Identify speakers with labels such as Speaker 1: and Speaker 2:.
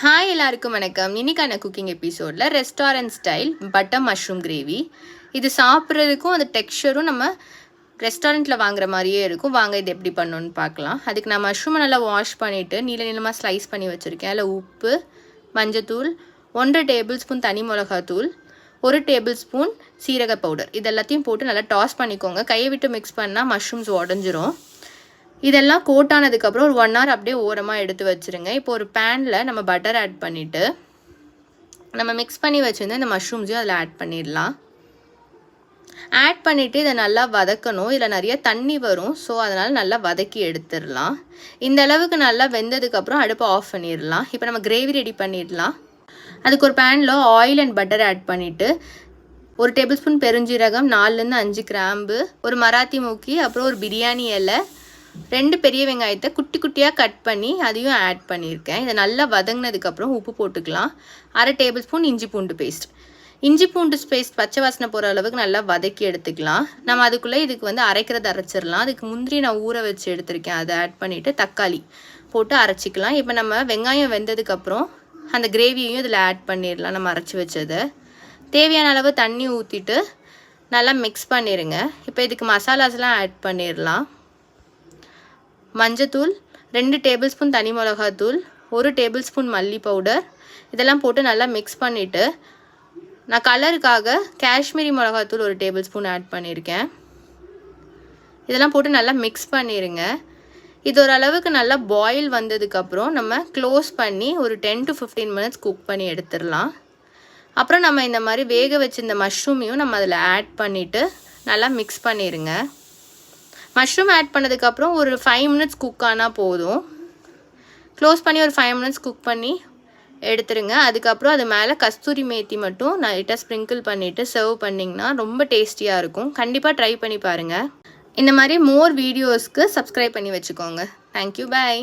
Speaker 1: Hi எல்லாருக்கும் வணக்கம். இன்னைக்கான குக்கிங் எபிசோடில் restaurant style butter mushroom gravy. இது சாப்பிட்றதுக்கும் அந்த டெக்ஸ்சரும் நம்ம ரெஸ்டாரண்ட்டில் வாங்குற மாதிரியே இருக்கும். வாங்க இது எப்படி பண்ணணுன்னு பார்க்கலாம். அதுக்கு நான் மஷ்ரூமை நல்லா வாஷ் பண்ணிவிட்டு நீளமாக ஸ்லைஸ் பண்ணி வச்சுருக்கேன். அதில் உப்பு, மஞ்சத்தூள், 1 டேபிள் ஸ்பூன் தனி மிளகாத்தூள், 1 டேபிள் ஸ்பூன் சீரக பவுடர் இது எல்லாத்தையும் போட்டு நல்லா டாஸ் பண்ணிக்கோங்க. கையை விட்டு மிக்ஸ் பண்ணால் மஷ்ரூம்ஸ் உடஞ்சிரும். இதெல்லாம் கோட் ஆனதுக்கப்புறம் ஒரு 1 hour அப்படியே ஓரமாக எடுத்து வச்சுருங்க. இப்போ ஒரு பேனில் நம்ம பட்டர் ஆட் பண்ணிவிட்டு நம்ம மிக்ஸ் பண்ணி வச்சுருந்த இந்த மஷ்ரூம்ஸையும் அதில் ஆட் பண்ணிடலாம். ஆட் பண்ணிவிட்டு இதை நல்லா வதக்கணும். இதில் நிறைய தண்ணி வரும், ஸோ அதனால் நல்லா வதக்கி எடுத்துடலாம். இந்த அளவுக்கு நல்லா வெந்ததுக்கப்புறம் அடுப்பை ஆஃப் பண்ணிடலாம். இப்போ நம்ம கிரேவி ரெடி பண்ணிடலாம். அதுக்கு ஒரு பேனில் ஆயில் அண்ட் பட்டர் ஆட் பண்ணிவிட்டு 1 டேபிள் ஸ்பூன் பெருஞ்சீரகம், 4-5 கிராம்பு, ஒரு மராத்தி மூக்கி, அப்புறம் ஒரு பிரியாணி இலை, 2 பெரிய வெங்காயத்தை குட்டி குட்டியாக கட் பண்ணி அதையும் ஆட் பண்ணியிருக்கேன். இதை நல்லா வதங்கினதுக்கப்புறம் உப்பு போட்டுக்கலாம். 1/2 டேபிள் ஸ்பூன் இஞ்சி பூண்டு பேஸ்ட். இஞ்சி பூண்டு பேஸ்ட் பச்சை வாசனை போகிற அளவுக்கு நல்லா வதக்கி எடுத்துக்கலாம். நம்ம அதுக்குள்ளே இதுக்கு அரைக்கிறத அரைச்சிடலாம். அதுக்கு முந்திரி நான் ஊற வச்சு எடுத்திருக்கேன், அதை ஆட் பண்ணிவிட்டு தக்காளி போட்டு அரைச்சிக்கலாம். இப்போ நம்ம வெங்காயம் வெந்ததுக்கப்புறம் அந்த கிரேவியையும் இதில் ஆட் பண்ணிடலாம். நம்ம அரைச்சி வச்சதை தேவையான அளவு தண்ணி ஊற்றிட்டு நல்லா மிக்ஸ் பண்ணிடுங்க. இப்போ இதுக்கு மசாலாஸ்லாம் ஆட் பண்ணிடலாம். மஞ்சத்தூள், 2 டேபிள் ஸ்பூன் தனி மிளகாத்தூள், 1 டேபிள் ஸ்பூன் மல்லி பவுடர் இதெல்லாம் போட்டு நல்லா மிக்ஸ் பண்ணிவிட்டு நான் கலருக்காக காஷ்மீரி மிளகாத்தூள் 1 டேபிள் ஸ்பூன் ஆட் பண்ணியிருக்கேன். இதெல்லாம் போட்டு நல்லா மிக்ஸ் பண்ணிடுங்க. இது ஓரளவுக்கு நல்லா பாயில் வந்ததுக்கப்புறம் நம்ம க்ளோஸ் பண்ணி ஒரு 10 to 15 minutes குக் பண்ணி எடுத்துடலாம். அப்புறம் நம்ம இந்த மாதிரி வேக வச்சுருந்த மஷ்ரூமையும் நம்ம அதில் ஆட் பண்ணிவிட்டு நல்லா மிக்ஸ் பண்ணிடுங்க. மஷ்ரூம் ஆட் பண்ணதுக்கப்புறம் ஒரு 5 minutes குக் ஆனால் போதும். க்ளோஸ் பண்ணி ஒரு 5 minutes குக் பண்ணி எடுத்துருங்க. அதுக்கப்புறம் அது மேலே கஸ்தூரி மேத்தி மட்டும் லைட்டாக ஸ்ப்ரிங்கிள் பண்ணிவிட்டு சர்வ் பண்ணிங்கன்னா ரொம்ப டேஸ்டியாக இருக்கும். கண்டிப்பாக ட்ரை பண்ணி பாருங்கள். இந்த மாதிரி மோர் வீடியோஸ்க்கு சப்ஸ்கிரைப் பண்ணி வச்சுக்கோங்க. தேங்க்யூ, பாய்.